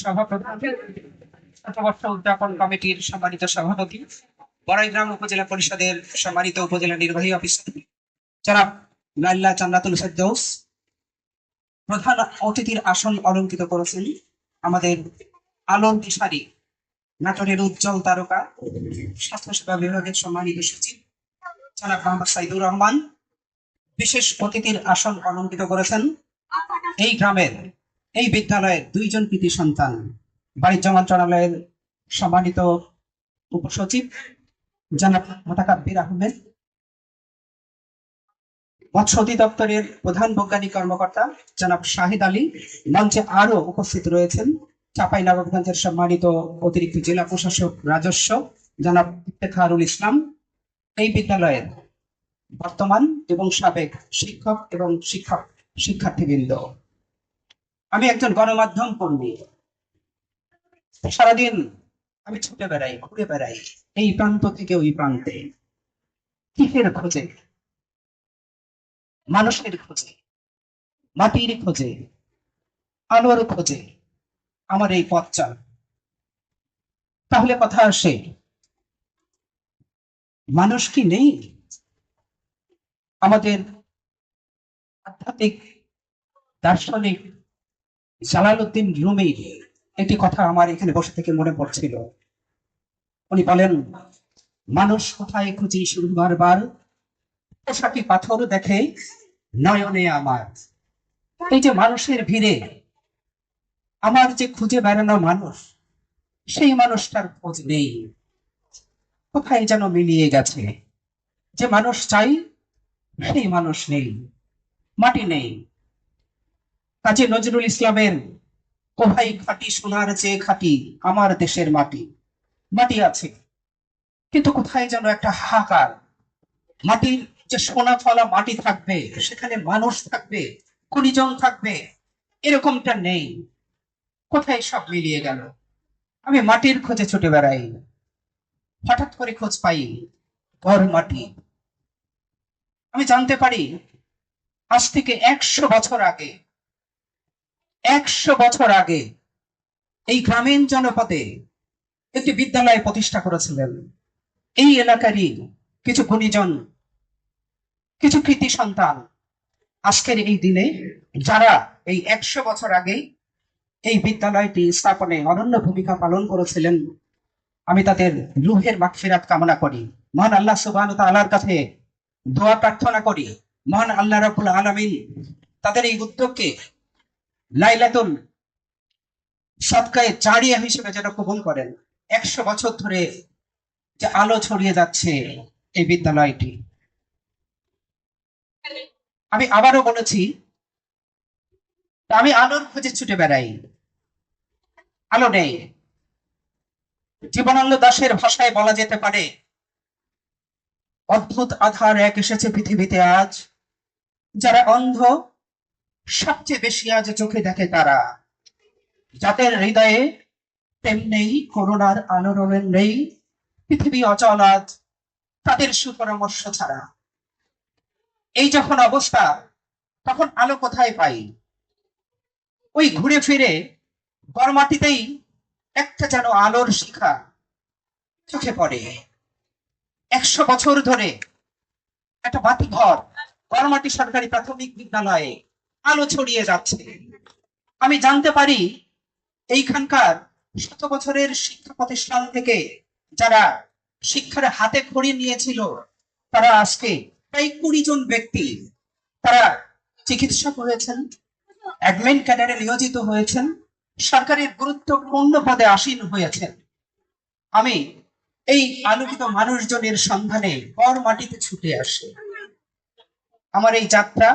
সভাপতি, শতবর্ষ উদযাপন কমিটির সম্মানিত সভাপতি, বড়াইগ্রাম উপজেলা পরিষদের সম্মানিত উপজেলা নির্বাহী অফিসার জনাব লাইলা জান্নাতুল ফেরদৌস, প্রধান অতিথির আসন অলঙ্কিত করেছেন আমাদের আলোর দিশারি নাটোরের উজ্জ্বল তারকা স্বাস্থ্যসেবা বিভাগের সম্মানিত সচিব জনাব মোহাম্মদ সাইদুর রহমান। বিশেষ অতিথির আসন অলঙ্কিত করেছেন এই গ্রামের এই বিদ্যালয়ের দুইজন কৃতি সন্তান, বাণিজ্য মন্ত্রণালয়ের সম্মানিত উপসচিব জনাব মোতাকাব্বির আহমেদ, মৎস্য অধিদপ্তরের প্রধান বৈজ্ঞানিক কর্মকর্তা জনাব শাহিদ আলী। মঞ্চে আরো উপস্থিত রয়েছেন চাঁপাইনবাবগঞ্জের সম্মানিত অতিরিক্ত জেলা প্রশাসক রাজস্ব জনাব ইফতেখারুল ইসলাম, এই বিদ্যালয়ের বর্তমান এবং সাবেক শিক্ষক এবং শিক্ষার্থীবৃন্দ। আমি একজন গণমাধ্যম কর্মী। সারাদিন আমি ছুটে বেড়াই, ঘুরে বেড়াই এই প্রান্ত থেকে ওই প্রান্তে, কিসের খোঁজে? মানুষের খোঁজে, মাটির খোঁজে, আলোর খোঁজে আমার এই পথ চাল। তাহলে কথা আসে, মানুষ কি নেই? আমাদের আধ্যাত্মিক দার্শনিক জালালউদ্দিন রুমির একটি কথা আমার এখানে বসে থেকে মনে পড়ছিল। উনি বলেন, মানুষ কোথায় খুঁজি শুধু বারবার, পোশাকি পাথর দেখে নয়নে আমার। এই যে মানুষের ভিড়ে আমার যে খুঁজে বেড়ানো মানুষ, সেই মানুষটার খোঁজ নেই, কোথায় যেন মিলিয়ে গেছে। যে মানুষ চাই সেই মানুষ নেই, মাটি নেই। কাজী নজরুল ইসলামের ও ভাই খাঁটি সোনার চেয়ে খাঁটি আমার দেশের মাটি, মাটি আছে কিন্তু কোথায় যেন একটা হাহাকার। মাটির যে সোনা ফলা মাটি থাকবে, সেখানে মানুষ থাকবে, খনিজন থাকবে, এরকমটা নেই। কোথায় সব মিলিয়ে গেল? আমি মাটির খোঁজে ছুটে বেড়াই, হঠাৎ করে খোঁজ পাই ঘর মাটি। আমি জানতে পারি আজ থেকে 100 বছর আগে, 100 বছর আগে এই গ্রামীণ জনপদে একটি বিদ্যালয় প্রতিষ্ঠা করেছিলেন এই এলাকারই কিছু গুণীজন, কিছু কৃতি সন্তান। আজকের এই দিনে যারা এই 100 বছর আগে এই বিদ্যালয়টি স্থাপনে অনন্য ভূমিকা পালন করেছিলেন, আমি তাদের রুহের মাগফিরাত কামনা করি। মহান আল্লাহ সুবহানাহু ওয়া তাআলার কাছে দোয়া প্রার্থনা করি, মহান আল্লাহ রাব্বুল আলামিন তাদের এই উদ্যোগকে লাইলাতুল সদকায়ে জারিয়া হিসেবে যেন কবুল করেন। 100 বছর ধরে যে আলো ছড়িয়ে যাচ্ছে এই বিদ্যালয়টি। আমি আবারও বলেছি, আমি আলোর খোঁজে ছুটে বেড়াই, আলো নেই। জীবনানন্দ দাশের ভাষায় বলা যেতে পারে, অদ্ভুত আধার এক এসেছে পৃথিবীতে আজ, যারা অন্ধ সবচেয়ে বেশি আজ চোখে দেখে তারা, যাদের হৃদয়ে প্রেম নেই, করুণার আলোড়ন নেই, পৃথিবী অচল আজ তাদের সুপরামর্শ ছাড়া। এই যখন অবস্থা, তখন আলো কোথায় পাই? ওই ঘুরে ফিরে গড়মাটিতেই একটা যেন আলোর শিখা চোখে পড়ে। 100 বছর ধরে একটা বাতি ঘর গড়মাটি সরকারি প্রাথমিক বিদ্যালয়ে আলো ছড়িয়ে যাচ্ছে। আমি জানতে পারি এইখানকার 100 বছরের শিক্ষা প্রতিষ্ঠান থেকে যারা শিক্ষার হাতে খড়ি নিয়েছিল, তারা আজকে প্রায় 20 জন ব্যক্তি তারা চিকিৎসক হয়েছেন, অ্যাডমিন ক্যাডারে নিয়োজিত হয়েছেন, সরকারের গুরুত্বপূর্ণ পদে আসীন হয়েছেন। আমি এই আলোকিত মানুষজনের সন্ধানে পর মাটিতে ছুটে আসে। আমার এই যাত্রা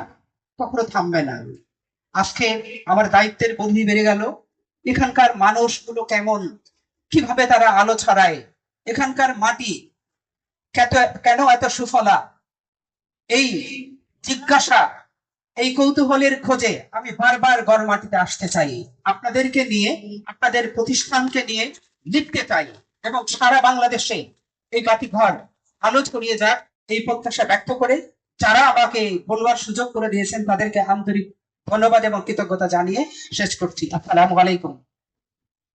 কখনো থামবে না। আজকে আমার দায়িত্বের বন্ধি বেড়ে গেল। এখানকার মানুষগুলো কেমন, কিভাবে তারা আলো ছড়ায়, এখানকার মাটি কেন এত সুফলা, এই জিজ্ঞাসা, এই কৌতূহলের খোঁজে আমি বারবার গড় মাটিতে আসতে চাই। আপনাদেরকে নিয়ে, আপনাদের প্রতিষ্ঠানকে নিয়ে লিখতে চাই এবং সারা বাংলাদেশে এই বাতিঘর আলো ছড়িয়ে যাক, এই প্রত্যাশা ব্যক্ত করে যারা আমাকে বলবার সুযোগ করে দিয়েছেন তাদেরকে আন্তরিক ধন্যবাদ এবং কৃতজ্ঞতা জানিয়ে শেষ করছি। আসসালামু আলাইকুম।